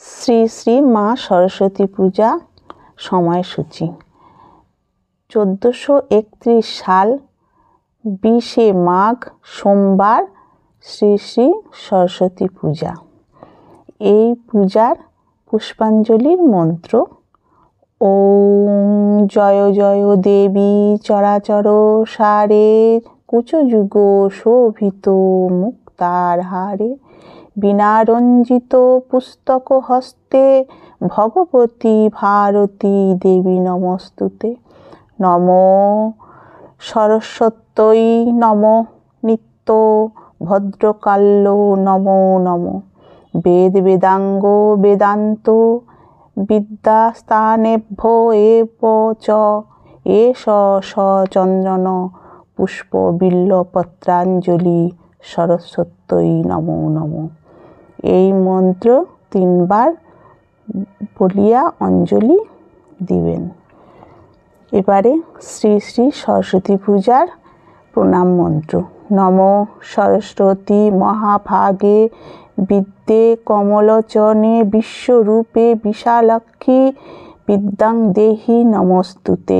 শ্রী শ্রী মা সরস্বতী পূজা সময়সূচি 1431 সাল 20শে মাঘ সোমবার শ্রী শ্রী সরস্বতী পূজা। এই পূজার পুষ্পাঞ্জলির মন্ত্র ওম জয় জয় দেবী চরাচর সারে কুচযুগ শোভিত মুক্তার হারে বীণারঞ্জিত পুস্তক হস্তে ভগবতী ভারতী দেবী নমস্তুতে। নমো সরস্বত্যৈ নমো নিত্য ভদ্রকাল্য নমো নমো বেদ বেদাঙ্গ বেদান্ত বিদ্যাস্থানেভ্যো এব চ এষ সচন্দন পুষ্প বিল্বপত্রাঞ্জলি সরস্বত্যৈ নমো নমো। এই মন্ত্র 3 বার বলিয়া অঞ্জলি দিবেন। এবারে শ্রী শ্রী সরস্বতী পূজার প্রণাম মন্ত্র। নমো সরস্বতী মহাভাগে বিদ্যে কমলোচনে বিশ্বরূপে বিশালাক্ষী বিদ্যাং দেহি নমস্তুতে।